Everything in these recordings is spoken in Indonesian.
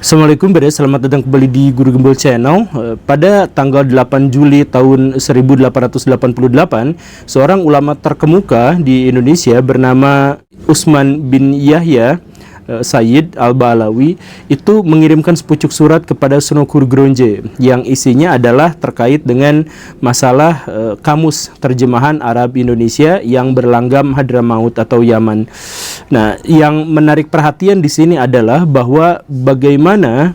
Assalamualaikum, selamat datang kembali di Guru Gembul Channel. Pada tanggal 8 Juli tahun 1888, seorang ulama terkemuka di Indonesia bernama Utsman bin Yahya Sayyid Al-Ba'alawi itu mengirimkan sepucuk surat kepada Sunan Gurgronje yang isinya adalah terkait dengan masalah kamus terjemahan Arab Indonesia yang berlanggam Hadramaut atau Yaman. Nah, yang menarik perhatian di sini adalah bahwa bagaimana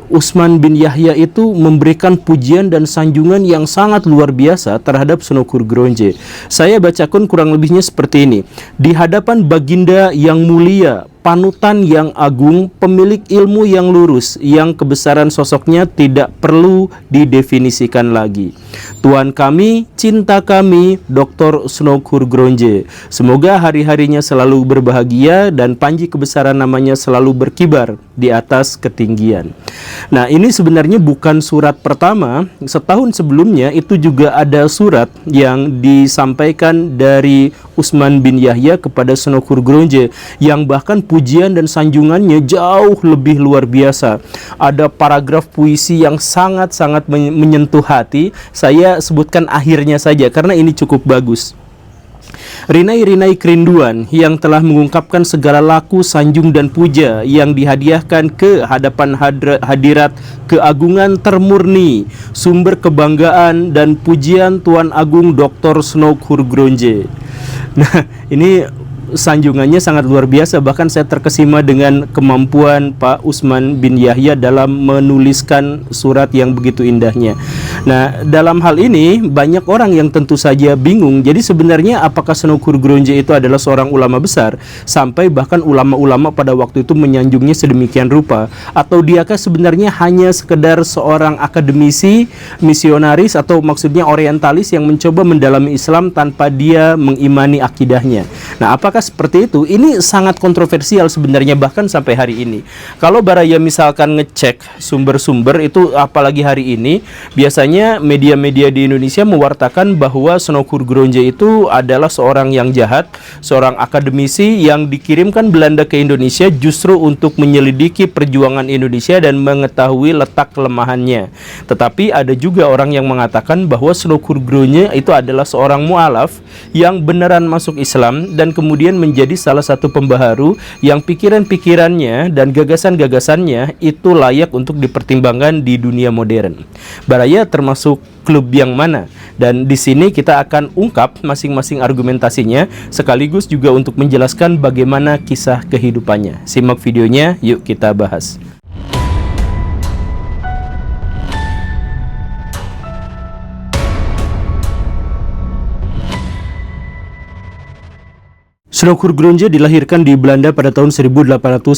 Utsman bin Yahya itu memberikan pujian dan sanjungan yang sangat luar biasa terhadap Sunan Gurgronje. Saya bacakan kurang lebihnya seperti ini. Di hadapan baginda yang mulia, panutan yang agung, pemilik ilmu yang lurus, yang kebesaran sosoknya tidak perlu didefinisikan lagi. Tuan kami, cinta kami, Dr. Sunan Gurgronje. Semoga hari-harinya selalu berbahagia dan panji kebesaran namanya selalu berkibar di atas ketinggian. Nah, ini sebenarnya bukan surat pertama. Setahun sebelumnya itu juga ada surat yang disampaikan dari Utsman bin Yahya kepada Sunan Gurgronje yang bahkan pujian dan sanjungannya jauh lebih luar biasa. Ada paragraf puisi yang sangat-sangat menyentuh hati. Saya sebutkan akhirnya saja karena ini cukup bagus. Rinai-rinai kerinduan yang telah mengungkapkan segala laku sanjung dan puja yang dihadiahkan ke hadapan hadirat keagungan termurni, sumber kebanggaan dan pujian Tuan Agung Dr. Sunan Gurgronje. Nah, ini sanjungannya sangat luar biasa, bahkan saya terkesima dengan kemampuan Pak Utsman bin Yahya dalam menuliskan surat yang begitu indahnya. Nah, dalam hal ini banyak orang yang tentu saja bingung. Jadi sebenarnya apakah Sunan Gurgronje itu adalah seorang ulama besar sampai bahkan ulama-ulama pada waktu itu menyanjungnya sedemikian rupa, atau diakah sebenarnya hanya sekedar seorang akademisi, misionaris atau maksudnya orientalis yang mencoba mendalami Islam tanpa dia mengimani akidahnya. Nah, apakah seperti itu? Ini sangat kontroversial sebenarnya bahkan sampai hari ini. Kalau Baraya misalkan ngecek sumber-sumber itu, apalagi hari ini, biasanya media-media di Indonesia mewartakan bahwa Sunan Gurgronje itu adalah seorang yang jahat, seorang akademisi yang dikirimkan Belanda ke Indonesia justru untuk menyelidiki perjuangan Indonesia dan mengetahui letak kelemahannya. Tetapi ada juga orang yang mengatakan bahwa Sunan Gurgronje itu adalah seorang mu'alaf yang beneran masuk Islam dan kemudian menjadi salah satu pembaharu yang pikiran-pikirannya dan gagasan-gagasannya itu layak untuk dipertimbangkan di dunia modern. Baraya termasuk klub yang mana? Dan di sini kita akan ungkap masing-masing argumentasinya sekaligus juga untuk menjelaskan bagaimana kisah kehidupannya. Simak videonya, yuk kita bahas. Sunan Gurgronje dilahirkan di Belanda pada tahun 1857.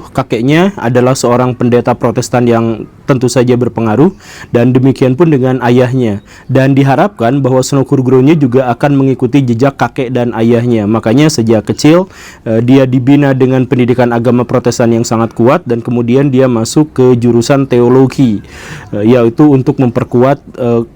Kakeknya adalah seorang pendeta Protestan yang tentu saja berpengaruh, dan demikian pun dengan ayahnya. Dan diharapkan bahwa Sunan Gurgronje juga akan mengikuti jejak kakek dan ayahnya. Makanya sejak kecil dia dibina dengan pendidikan agama Protestan yang sangat kuat, dan kemudian dia masuk ke jurusan teologi, yaitu untuk memperkuat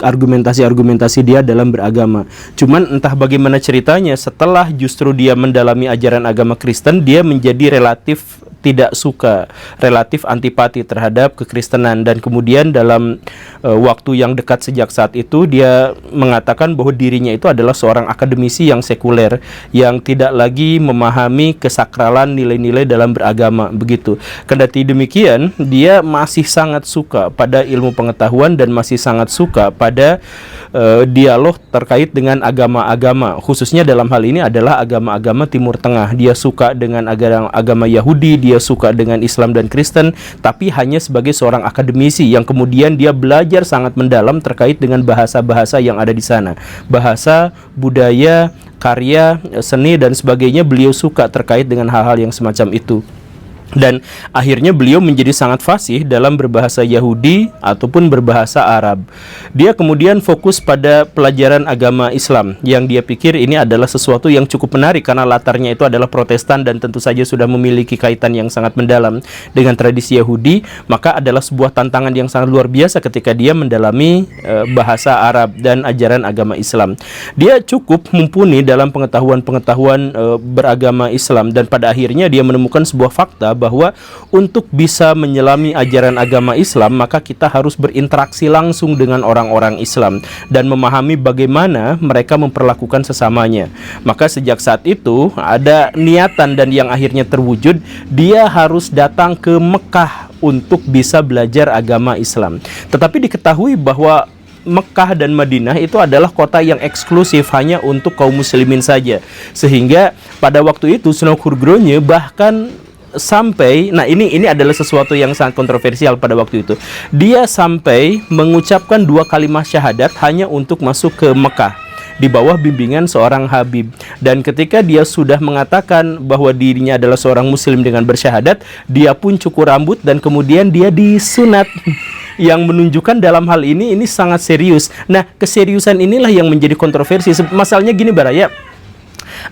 argumentasi-argumentasi dia dalam beragama. Cuman entah bagaimana ceritanya, setelah justru dia mendalami ajaran agama Kristen, dia menjadi relatif tidak suka, relatif antipati terhadap kekristenan, dan kemudian dalam waktu yang dekat sejak saat itu dia mengatakan bahwa dirinya itu adalah seorang akademisi yang sekuler yang tidak lagi memahami kesakralan nilai-nilai dalam beragama begitu. Kendati demikian, dia masih sangat suka pada ilmu pengetahuan dan masih sangat suka pada dialog terkait dengan agama-agama, khususnya dalam hal ini adalah agama-agama Timur Tengah. Dia suka dengan agama Yahudi, dia suka dengan Islam dan Kristen, tapi hanya sebagai seorang akademisi yang kemudian dia belajar sangat mendalam terkait dengan bahasa-bahasa yang ada di sana. Bahasa, budaya, karya, seni dan sebagainya, beliau suka terkait dengan hal-hal yang semacam itu. Dan akhirnya beliau menjadi sangat fasih dalam berbahasa Yahudi ataupun berbahasa Arab. Dia kemudian fokus pada pelajaran agama Islam yang dia pikir ini adalah sesuatu yang cukup menarik karena latarnya itu adalah Protestan dan tentu saja sudah memiliki kaitan yang sangat mendalam dengan tradisi Yahudi. Maka adalah sebuah tantangan yang sangat luar biasa ketika dia mendalami bahasa Arab dan ajaran agama Islam. Dia cukup mumpuni dalam pengetahuan beragama Islam, dan pada akhirnya dia menemukan sebuah fakta bahwa untuk bisa menyelami ajaran agama Islam, maka kita harus berinteraksi langsung dengan orang-orang Islam dan memahami bagaimana mereka memperlakukan sesamanya. Maka sejak saat itu ada niatan, dan yang akhirnya terwujud, dia harus datang ke Mekah untuk bisa belajar agama Islam. Tetapi diketahui bahwa Mekah dan Madinah itu adalah kota yang eksklusif hanya untuk kaum muslimin saja. Sehingga pada waktu itu Sunan Kudus bahkan sampai, nah ini adalah sesuatu yang sangat kontroversial pada waktu itu. Dia sampai mengucapkan 2 kalimat syahadat hanya untuk masuk ke Mekah di bawah bimbingan seorang Habib. Dan ketika dia sudah mengatakan bahwa dirinya adalah seorang muslim dengan bersyahadat, dia pun cukur rambut dan kemudian dia disunat. Yang menunjukkan dalam hal ini sangat serius. Nah, keseriusan inilah yang menjadi kontroversi. Masalahnya gini Baraya,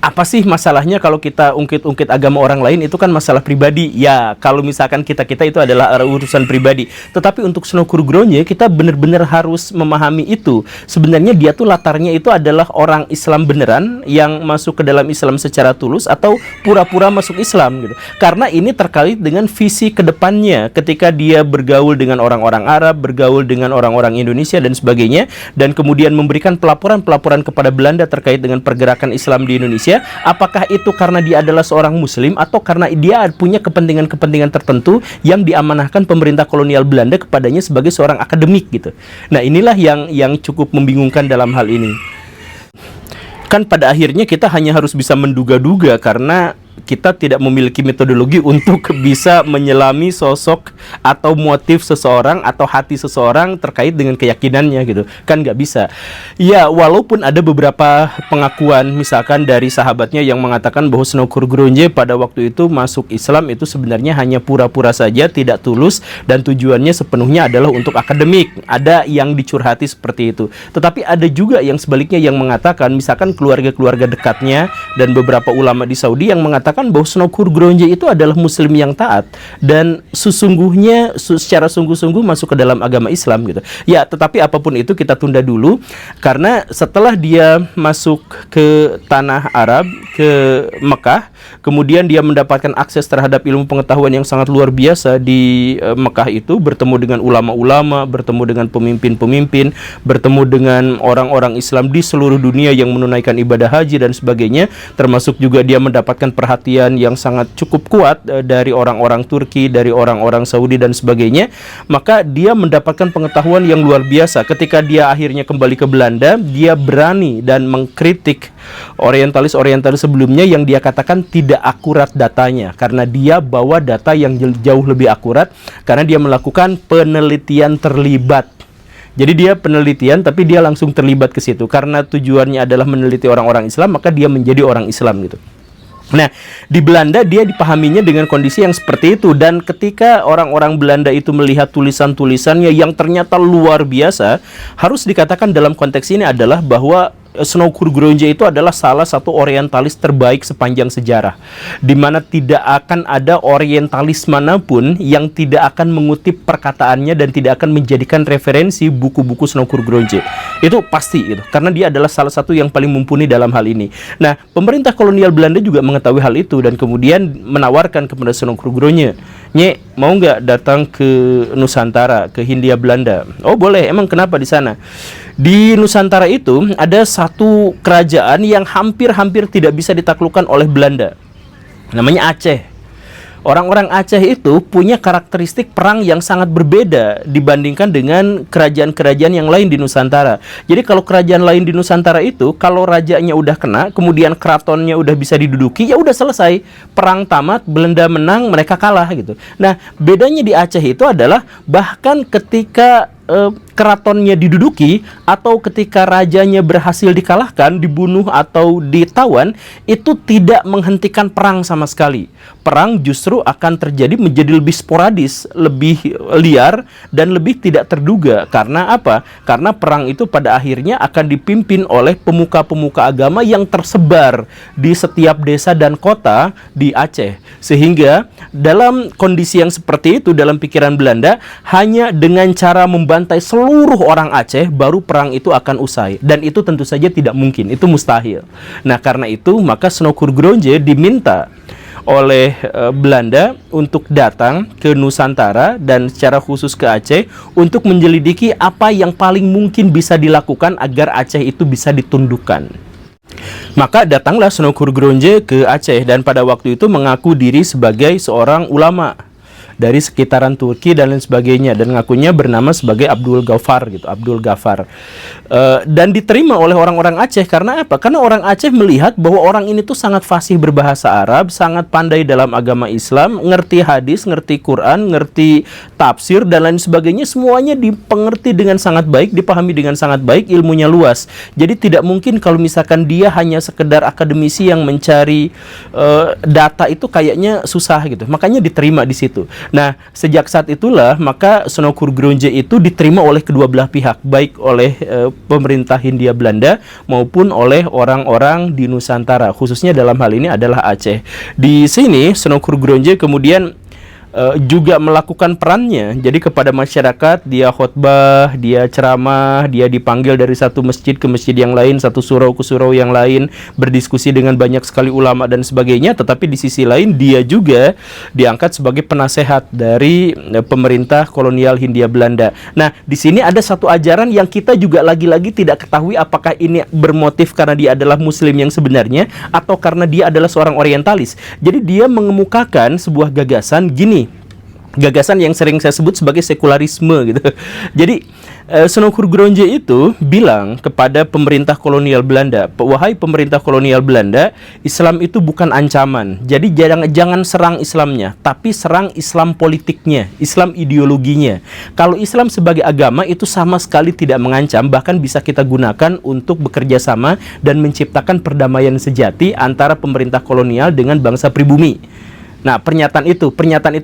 apa sih masalahnya kalau kita ungkit-ungkit agama orang lain? Itu kan masalah pribadi. Ya, kalau misalkan kita itu adalah urusan pribadi. Tetapi untuk Sunan Kudus kita benar-benar harus memahami itu. Sebenarnya dia tuh latarnya itu adalah orang Islam beneran yang masuk ke dalam Islam secara tulus atau pura-pura masuk Islam gitu. Karena ini terkait dengan visi kedepannya ketika dia bergaul dengan orang-orang Arab, bergaul dengan orang-orang Indonesia dan sebagainya, dan kemudian memberikan pelaporan-pelaporan kepada Belanda terkait dengan pergerakan Islam di Indonesia. Apakah itu karena dia adalah seorang muslim atau karena dia punya kepentingan-kepentingan tertentu yang diamanahkan pemerintah kolonial Belanda kepadanya sebagai seorang akademik gitu. Nah, inilah yang cukup membingungkan dalam hal ini. Kan pada akhirnya kita hanya harus bisa menduga-duga karena kita tidak memiliki metodologi untuk bisa menyelami sosok atau motif seseorang atau hati seseorang terkait dengan keyakinannya gitu. Kan nggak bisa. Ya, walaupun ada beberapa pengakuan misalkan dari sahabatnya yang mengatakan bahwa Sunan Kudus pada waktu itu masuk Islam itu sebenarnya hanya pura-pura saja, tidak tulus, dan tujuannya sepenuhnya adalah untuk akademik. Ada yang dicurhati seperti itu. Tetapi ada juga yang sebaliknya yang mengatakan, misalkan keluarga-keluarga dekatnya dan beberapa ulama di Saudi yang mengatakan bahwa Sunan Kudus itu adalah muslim yang taat dan sesungguhnya secara sungguh-sungguh masuk ke dalam agama Islam gitu. Ya, tetapi apapun itu kita tunda dulu karena setelah dia masuk ke tanah Arab, ke Mekah, kemudian dia mendapatkan akses terhadap ilmu pengetahuan yang sangat luar biasa di Mekah itu, bertemu dengan ulama-ulama, bertemu dengan pemimpin-pemimpin, bertemu dengan orang-orang Islam di seluruh dunia yang menunaikan ibadah haji dan sebagainya, termasuk juga dia mendapatkan perhatian yang sangat cukup kuat dari orang-orang Turki, dari orang-orang Saudi dan sebagainya. Maka dia mendapatkan pengetahuan yang luar biasa. Ketika dia akhirnya kembali ke Belanda, dia berani dan mengkritik orientalis-orientalis sebelumnya yang dia katakan tidak akurat datanya, karena dia bawa data yang jauh lebih akurat karena dia melakukan penelitian terlibat. Jadi dia penelitian tapi dia langsung terlibat ke situ karena tujuannya adalah meneliti orang-orang Islam, maka dia menjadi orang Islam gitu. Nah, di Belanda dia dipahaminya dengan kondisi yang seperti itu, dan ketika orang-orang Belanda itu melihat tulisan-tulisannya yang ternyata luar biasa, harus dikatakan dalam konteks ini adalah bahwa Sunan Kudus itu adalah salah satu orientalis terbaik sepanjang sejarah, di mana tidak akan ada orientalis manapun yang tidak akan mengutip perkataannya dan tidak akan menjadikan referensi buku-buku Sunan Kudus. Itu pasti gitu, karena dia adalah salah satu yang paling mumpuni dalam hal ini. Nah, pemerintah kolonial Belanda juga mengetahui hal itu dan kemudian menawarkan kepada Sunan Kudus, "Nye, mau nggak datang ke Nusantara, ke Hindia Belanda?" "Oh, boleh." "Emang kenapa di sana?" Di Nusantara itu ada satu kerajaan yang hampir-hampir tidak bisa ditaklukkan oleh Belanda. Namanya Aceh. Orang-orang Aceh itu punya karakteristik perang yang sangat berbeda dibandingkan dengan kerajaan-kerajaan yang lain di Nusantara. Jadi kalau kerajaan lain di Nusantara itu, kalau rajanya udah kena, kemudian keratonnya udah bisa diduduki, ya udah selesai. Perang tamat, Belanda menang, mereka kalah gitu. Nah, bedanya di Aceh itu adalah bahkan ketika keratonnya diduduki atau ketika rajanya berhasil dikalahkan, dibunuh atau ditawan, itu tidak menghentikan perang sama sekali. Perang justru akan terjadi menjadi lebih sporadis, lebih liar dan lebih tidak terduga. Karena apa? Karena perang itu pada akhirnya akan dipimpin oleh pemuka-pemuka agama yang tersebar di setiap desa dan kota di Aceh. Sehingga dalam kondisi yang seperti itu, dalam pikiran Belanda, hanya dengan cara membantai seluruh orang Aceh baru perang itu akan usai, dan itu tentu saja tidak mungkin, itu mustahil. Nah, karena itu maka Sunan Kudus diminta oleh Belanda untuk datang ke Nusantara dan secara khusus ke Aceh untuk menyelidiki apa yang paling mungkin bisa dilakukan agar Aceh itu bisa ditundukkan. Maka datanglah Sunan Kudus ke Aceh dan pada waktu itu mengaku diri sebagai seorang ulama dari sekitaran Turki dan lain sebagainya, dan ngakunya bernama sebagai Abdul Ghaffar gitu, Abdul Ghaffar. Dan diterima oleh orang-orang Aceh karena apa? Karena orang Aceh melihat bahwa orang ini tuh sangat fasih berbahasa Arab, sangat pandai dalam agama Islam, ngerti hadis, ngerti Quran, ngerti tafsir dan lain sebagainya, semuanya dipengerti dengan sangat baik, dipahami dengan sangat baik, ilmunya luas. Jadi tidak mungkin kalau misalkan dia hanya sekedar akademisi yang mencari data, itu kayaknya susah gitu. Makanya diterima di situ. Nah, sejak saat itulah maka Sunan Kudus itu diterima oleh kedua belah pihak, baik oleh pemerintah Hindia Belanda maupun oleh orang-orang di Nusantara, khususnya dalam hal ini adalah Aceh. Di sini Sunan Kudus kemudian juga melakukan perannya. Jadi kepada masyarakat dia khotbah, dia ceramah, dia dipanggil dari satu masjid ke masjid yang lain, satu surau ke surau yang lain, berdiskusi dengan banyak sekali ulama dan sebagainya. Tetapi di sisi lain dia juga diangkat sebagai penasehat dari pemerintah kolonial Hindia Belanda. Nah, di sini ada satu ajaran yang kita juga lagi-lagi tidak ketahui apakah ini bermotif karena dia adalah muslim yang sebenarnya atau karena dia adalah seorang orientalis. Jadi dia mengemukakan sebuah gagasan gini, gagasan yang sering saya sebut sebagai sekularisme gitu. Jadi Sunan Kudus itu bilang kepada pemerintah kolonial Belanda, wahai pemerintah kolonial Belanda, Islam itu bukan ancaman. Jadi jangan serang Islamnya, tapi serang Islam politiknya, Islam ideologinya. Kalau Islam sebagai agama itu sama sekali tidak mengancam, bahkan bisa kita gunakan untuk bekerja sama dan menciptakan perdamaian sejati antara pemerintah kolonial dengan bangsa pribumi. Nah, pernyataan itu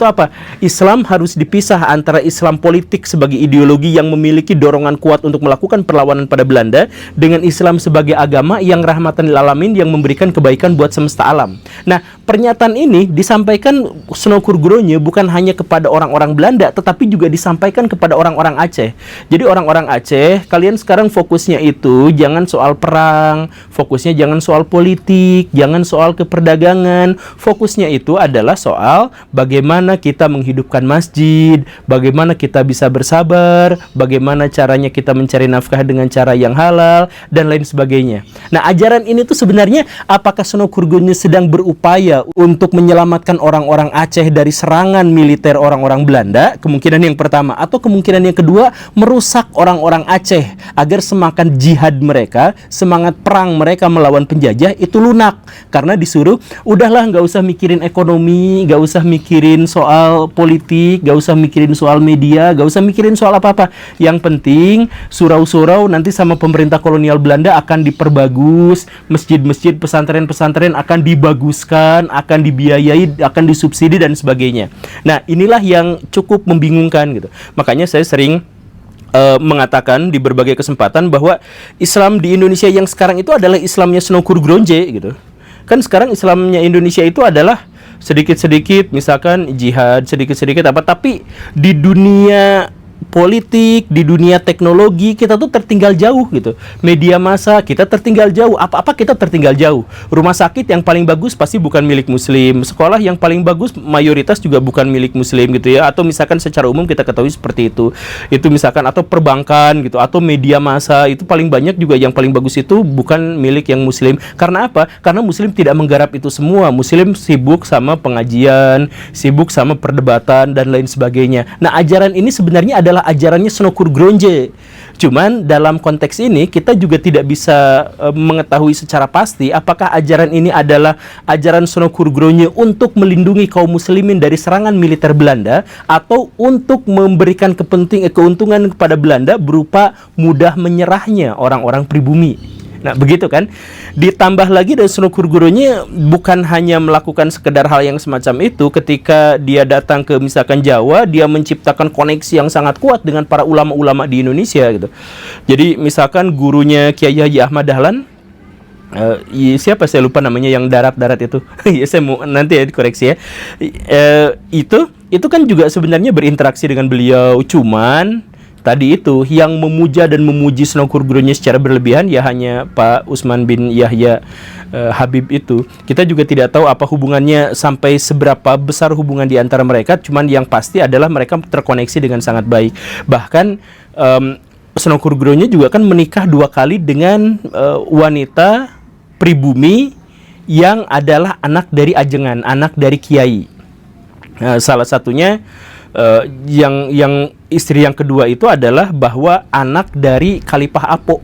apa? Islam harus dipisah antara Islam politik sebagai ideologi yang memiliki dorongan kuat untuk melakukan perlawanan pada Belanda dengan Islam sebagai agama yang rahmatan lil alamin, yang memberikan kebaikan buat semesta alam. Nah, pernyataan ini disampaikan Sunan Kudus bukan hanya kepada orang-orang Belanda, tetapi juga disampaikan kepada orang-orang Aceh. Jadi orang-orang Aceh, kalian sekarang fokusnya itu jangan soal perang, fokusnya jangan soal politik, jangan soal keperdagangan, fokusnya itu adalah soal bagaimana kita menghidupkan masjid, bagaimana kita bisa bersabar, bagaimana caranya kita mencari nafkah dengan cara yang halal, dan lain sebagainya. Nah, ajaran ini tuh sebenarnya apakah Sunan Kudus sedang berupaya untuk menyelamatkan orang-orang Aceh dari serangan militer orang-orang Belanda? Kemungkinan yang pertama. Atau kemungkinan yang kedua, merusak orang-orang Aceh agar semakin jihad mereka, semangat perang mereka melawan penjajah itu lunak. Karena disuruh, udahlah nggak usah mikirin ekonomi, gak usah mikirin soal politik, gak usah mikirin soal media, gak usah mikirin soal apa-apa. Yang penting surau-surau nanti sama pemerintah kolonial Belanda akan diperbagus, masjid-masjid, pesantren-pesantren akan dibaguskan, akan dibiayai, akan disubsidi dan sebagainya. Nah, inilah yang cukup membingungkan gitu. Makanya saya sering mengatakan di berbagai kesempatan bahwa Islam di Indonesia yang sekarang itu adalah Islamnya Sunan Kudus gitu. Kan sekarang Islamnya Indonesia itu adalah sedikit-sedikit misalkan jihad, sedikit-sedikit apa, tapi di dunia politik, di dunia teknologi kita tuh tertinggal jauh gitu. Media massa kita tertinggal jauh, apa-apa kita tertinggal jauh. Rumah sakit yang paling bagus pasti bukan milik muslim, sekolah yang paling bagus mayoritas juga bukan milik muslim gitu ya. Atau misalkan secara umum kita ketahui seperti itu misalkan, atau perbankan gitu, atau media massa itu paling banyak juga yang paling bagus itu bukan milik yang muslim. Karena apa? Karena muslim tidak menggarap itu semua. Muslim sibuk sama pengajian, sibuk sama perdebatan dan lain sebagainya. Nah, ajaran ini sebenarnya adalah ajarannya Sunan Kudus. Cuman dalam konteks ini kita juga tidak bisa mengetahui secara pasti apakah ajaran ini adalah ajaran Sunan Kudus untuk melindungi kaum muslimin dari serangan militer Belanda atau untuk memberikan keuntungan kepada Belanda berupa mudah menyerahnya orang-orang pribumi. Nah, begitu kan? Ditambah lagi dari Sunan Kudus bukan hanya melakukan sekedar hal yang semacam itu. Ketika dia datang ke misalkan Jawa, dia menciptakan koneksi yang sangat kuat dengan para ulama-ulama di Indonesia gitu. Jadi misalkan gurunya Kiai Haji Ahmad Dahlan, siapa saya lupa namanya yang darat-darat itu. Ya, saya mau nanti ya dikoreksi ya. Itu kan juga sebenarnya berinteraksi dengan beliau, tadi itu yang memuja dan memuji Sunan Kudus secara berlebihan ya hanya Pak Usman bin Yahya Habib itu. Kita juga tidak tahu apa hubungannya, sampai seberapa besar hubungan di antara mereka, cuman yang pasti adalah mereka terkoneksi dengan sangat baik. Bahkan Sunan Kudus juga kan menikah 2 kali dengan wanita pribumi yang adalah anak dari ajengan, anak dari kiai. Salah satunya yang istri yang kedua itu adalah bahwa anak dari Khalifah Apo.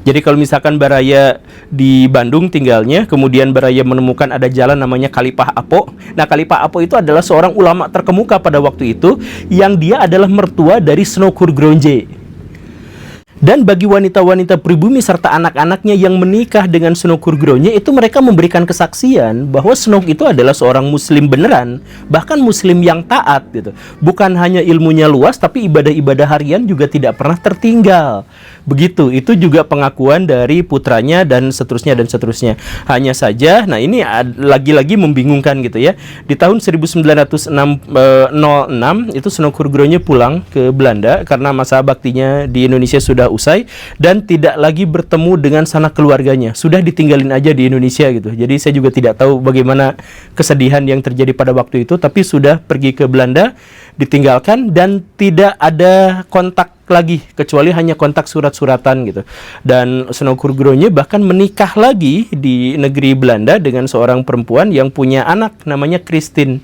Jadi kalau misalkan Baraya di Bandung tinggalnya, kemudian Baraya menemukan ada jalan namanya Khalifah Apo. Nah, Khalifah Apo itu adalah seorang ulama terkemuka pada waktu itu, yang dia adalah mertua dari Sunan Kudus. Dan bagi wanita-wanita pribumi serta anak-anaknya yang menikah dengan Sunan Kudus itu mereka memberikan kesaksian bahwa Sunan itu adalah seorang muslim beneran, bahkan muslim yang taat gitu. Bukan hanya ilmunya luas, tapi ibadah-ibadah harian juga tidak pernah tertinggal. Begitu, itu juga pengakuan dari putranya dan seterusnya dan seterusnya. Hanya saja, nah ini lagi-lagi membingungkan gitu ya. Di tahun 1906 itu Sunan Kudus pulang ke Belanda karena masa baktinya di Indonesia sudah usai dan tidak lagi bertemu dengan sanak keluarganya. Sudah ditinggalin aja di Indonesia gitu. Jadi saya juga tidak tahu bagaimana kesedihan yang terjadi pada waktu itu, tapi sudah pergi ke Belanda, ditinggalkan dan tidak ada kontak lagi kecuali hanya kontak surat-suratan gitu. Dan Sunan Kudus bahkan menikah lagi di negeri Belanda dengan seorang perempuan yang punya anak namanya Christine.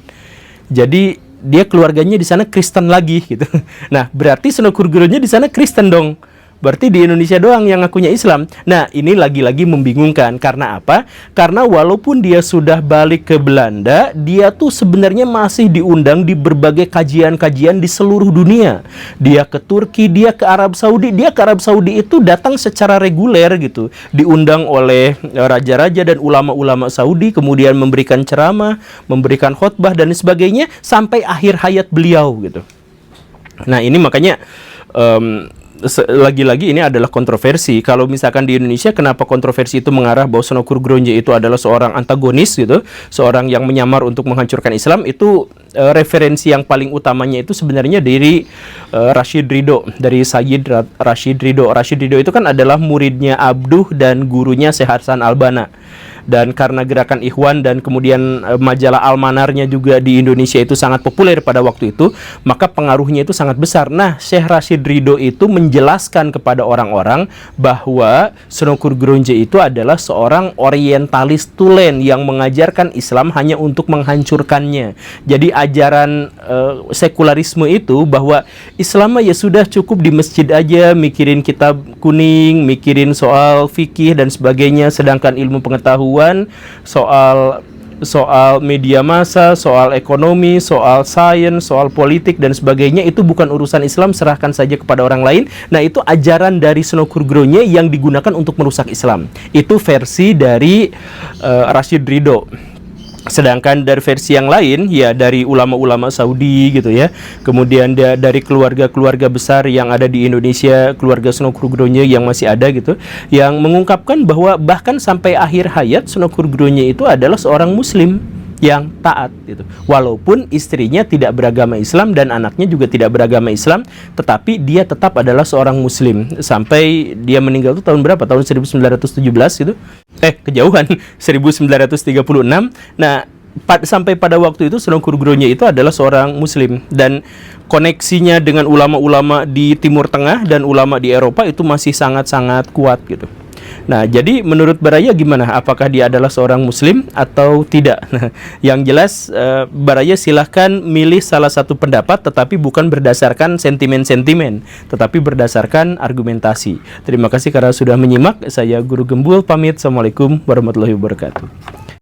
Jadi dia keluarganya di sana Kristen lagi gitu. Nah, berarti Sunan Kudus di sana Kristen dong. Berarti di Indonesia doang yang ngakunya Islam. Nah, ini lagi-lagi membingungkan. Karena apa? Karena walaupun dia sudah balik ke Belanda, dia tuh sebenarnya masih diundang di berbagai kajian-kajian di seluruh dunia. Dia ke Turki, dia ke Arab Saudi. Dia ke Arab Saudi itu datang secara reguler gitu. Diundang oleh raja-raja dan ulama-ulama Saudi, kemudian memberikan ceramah, memberikan khotbah dan sebagainya sampai akhir hayat beliau gitu. Nah, ini makanya lagi-lagi ini adalah kontroversi. Kalau misalkan di Indonesia, kenapa kontroversi itu mengarah bahwa Sunan Kudus itu adalah seorang antagonis gitu, seorang yang menyamar untuk menghancurkan Islam? Itu referensi yang paling utamanya itu sebenarnya dari Rashid Ridho, dari Sayyid Rashid Ridho. Rashid Ridho itu kan adalah muridnya Abduh dan gurunya Syekh Hasan Albana. Dan karena gerakan Ikhwan dan kemudian majalah Al-Manarnya juga di Indonesia itu sangat populer pada waktu itu, maka pengaruhnya itu sangat besar. Nah, Syekh Rashid Ridho itu menjelaskan kepada orang-orang bahwa Sunan Kudus itu adalah seorang orientalis tulen yang mengajarkan Islam hanya untuk menghancurkannya. Jadi ajaran sekularisme itu bahwa Islam ya sudah cukup di masjid aja, mikirin kitab kuning, mikirin soal fikih dan sebagainya, sedangkan ilmu pengetahuan soal media massa, soal ekonomi, soal sains, soal politik dan sebagainya itu bukan urusan Islam, serahkan saja kepada orang lain. Nah, itu ajaran dari Sunan Kudus yang digunakan untuk merusak Islam. Itu versi dari Rashid Ridho. Sedangkan dari versi yang lain ya dari ulama-ulama Saudi gitu ya. Kemudian dari keluarga-keluarga besar yang ada di Indonesia, keluarga Sunan Kudus yang masih ada gitu, yang mengungkapkan bahwa bahkan sampai akhir hayat Sunan Kudus itu adalah seorang muslim yang taat gitu. Walaupun istrinya tidak beragama Islam dan anaknya juga tidak beragama Islam, tetapi dia tetap adalah seorang muslim sampai dia meninggal itu tahun berapa? Tahun 1917 gitu. Kejauhan 1936. Nah, sampai pada waktu itu Sunan Kudus itu adalah seorang muslim dan koneksinya dengan ulama-ulama di Timur Tengah dan ulama di Eropa itu masih sangat-sangat kuat gitu. Nah, jadi menurut Baraya gimana? Apakah dia adalah seorang muslim atau tidak? Nah, yang jelas Baraya silahkan milih salah satu pendapat, tetapi bukan berdasarkan sentimen-sentimen, tetapi berdasarkan argumentasi. Terima kasih karena sudah menyimak. Saya Guru Gembul pamit. Assalamualaikum warahmatullahi wabarakatuh.